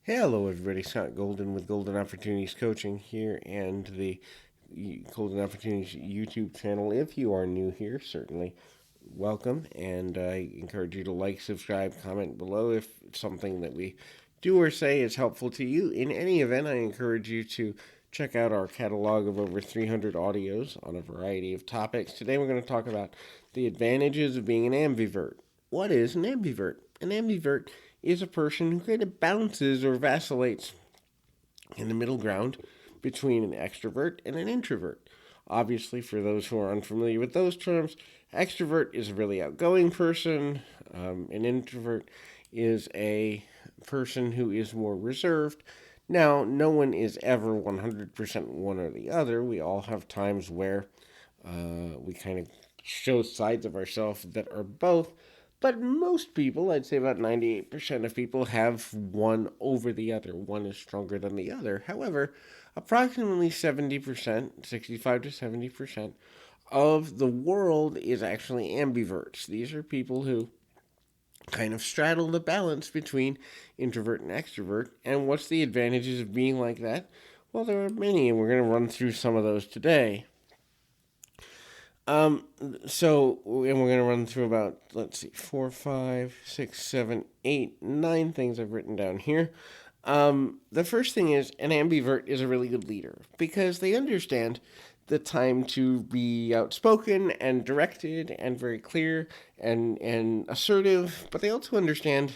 Hello, everybody. Scott Golden with Golden Opportunities Coaching here and the Golden Opportunities YouTube channel. If you are new here, certainly welcome, and I encourage you to like, subscribe, comment below if something that we do or say is helpful to you. In any event, I encourage you to check out our catalog of over 300 audios on a variety of topics. Today, we're going to talk about the advantages of being an ambivert. What is an ambivert? An ambivert is a person who kind of bounces or vacillates in the middle ground between an extrovert and an introvert. Obviously, for those who are unfamiliar with those terms, extrovert is a really outgoing person. An introvert is a person who is more reserved. Now, no one is ever 100% one or the other. We all have times where we kind of show sides of ourselves that are both. But most people, I'd say about 98% of people, have one over the other. One is stronger than the other. However, approximately 70%, 65 to 70% of the world is actually ambiverts. These are people who kind of straddle the balance between introvert and extrovert. And what's the advantages of being like that? Well, there are many, and we're going to run through some of those today. And we're going to run through about, let's see, 4, 5, 6, 7, 8, 9 things I've written down here. The first thing is an ambivert is a really good leader because they understand the time to be outspoken and directed and very clear and assertive, but they also understand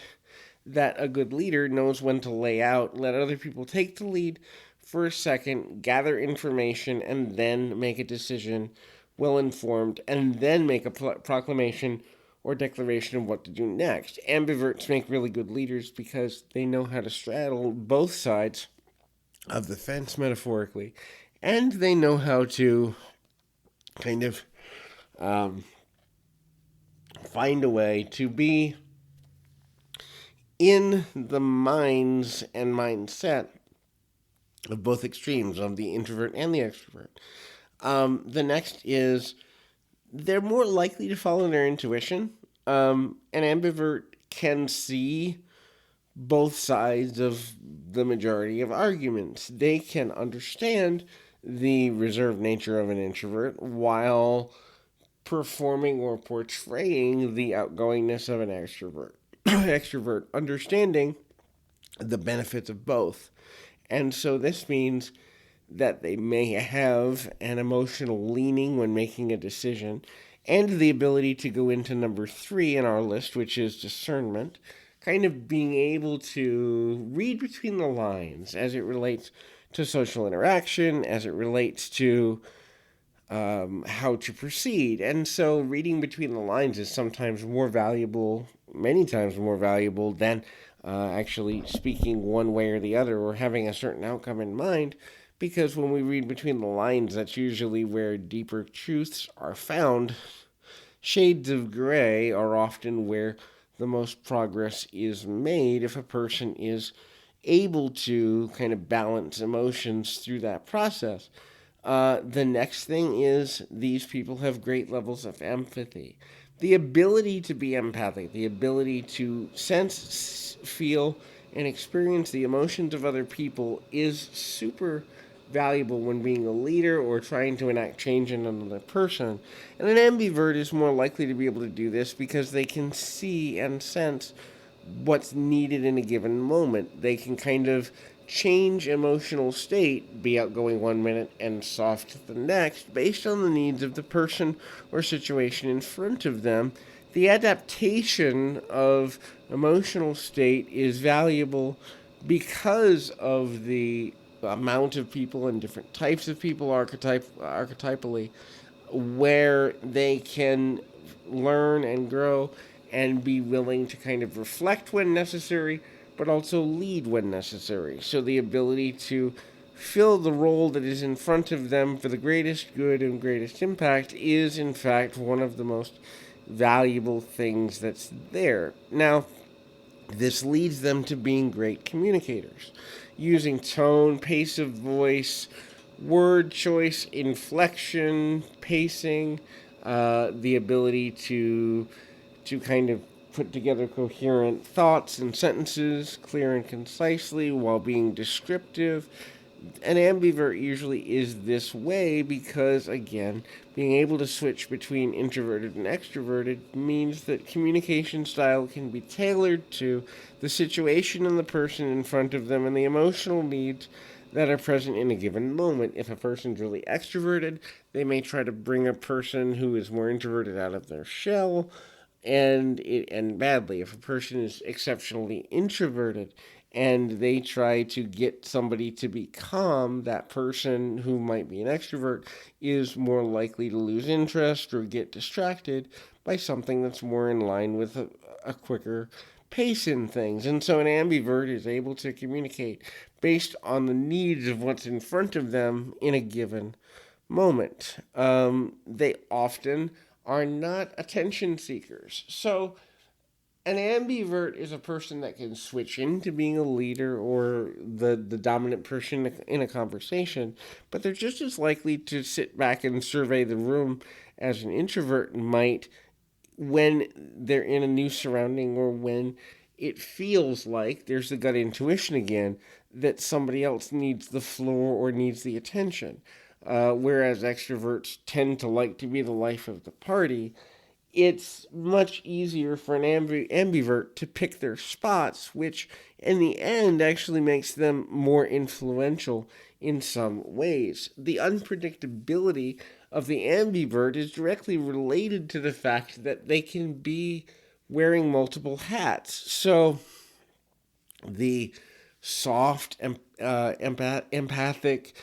that a good leader knows when to lay out, let other people take the lead for a second, gather information, and then make a decision well informed, and then make a proclamation or declaration of what to do next. Ambiverts make really good leaders because they know how to straddle both sides of the fence, metaphorically, and they know how to kind of find a way to be in the minds and mindset of both extremes, of the introvert and the extrovert. The next is they're more likely to follow their intuition. An ambivert can see both sides of the majority of arguments. They can understand the reserved nature of an introvert while performing or portraying the outgoingness of an extrovert. Extrovert, understanding the benefits of both. And so this means that they may have an emotional leaning when making a decision, and the ability to go into number 3 in our list, which is discernment, kind of being able to read between the lines as it relates to social interaction, as it relates to how to proceed. And so reading between the lines is sometimes more valuable, many times more valuable than actually speaking one way or the other or having a certain outcome in mind, because when we read between the lines, that's usually where deeper truths are found. Shades of gray are often where the most progress is made if a person is able to kind of balance emotions through that process. The next thing is these people have great levels of empathy. The ability to be empathic, the ability to sense, feel, and experience the emotions of other people is super valuable when being a leader or trying to enact change in another person. And an ambivert is more likely to be able to do this because they can see and sense what's needed in a given moment. They can kind of change emotional state, be outgoing 1 minute and soft the next, based on the needs of the person or situation in front of them. The adaptation of emotional state is valuable because of the amount of people and different types of people archetypally, where they can learn and grow and be willing to kind of reflect when necessary, but also lead when necessary. So the ability to fill the role that is in front of them for the greatest good and greatest impact is, in fact, one of the most valuable things that's there. Now, this leads them to being great communicators, using tone, pace of voice, word choice, inflection, pacing, the ability to kind of put together coherent thoughts and sentences, clear and concisely, while being descriptive. An ambivert usually is this way because, again, being able to switch between introverted and extroverted means that communication style can be tailored to the situation and the person in front of them and the emotional needs that are present in a given moment. If a person's really extroverted, they may try to bring a person who is more introverted out of their shell, and badly. If a person is exceptionally introverted and they try to get somebody to be calm, that person who might be an extrovert is more likely to lose interest or get distracted by something that's more in line with a quicker pace in things. And so an ambivert is able to communicate based on the needs of what's in front of them in a given moment. They often are not attention seekers. So an ambivert is a person that can switch into being a leader or the dominant person in a conversation, but they're just as likely to sit back and survey the room as an introvert might when they're in a new surrounding or when it feels like there's the gut intuition again that somebody else needs the floor or needs the attention. Whereas extroverts tend to like to be the life of the party, it's much easier for an ambivert to pick their spots, which in the end actually makes them more influential in some ways. The unpredictability of the ambivert is directly related to the fact that they can be wearing multiple hats. So the soft, empathic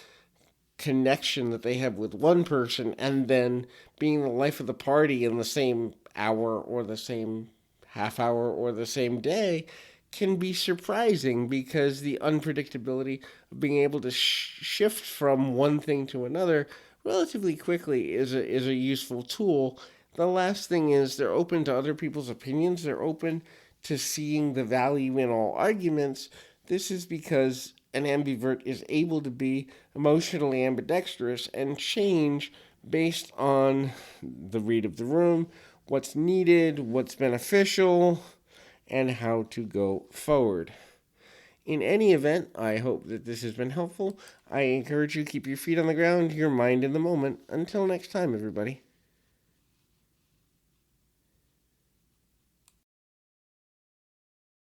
connection that they have with one person and then being the life of the party in the same hour or the same half hour or the same day can be surprising because the unpredictability of being able to shift from one thing to another relatively quickly is a useful tool. The last thing is they're open to other people's opinions. They're open to seeing the value in all arguments. This is because an ambivert is able to be emotionally ambidextrous and change based on the read of the room, what's needed, what's beneficial, and how to go forward. In any event, I hope that this has been helpful. I encourage you to keep your feet on the ground, your mind in the moment. Until next time, everybody.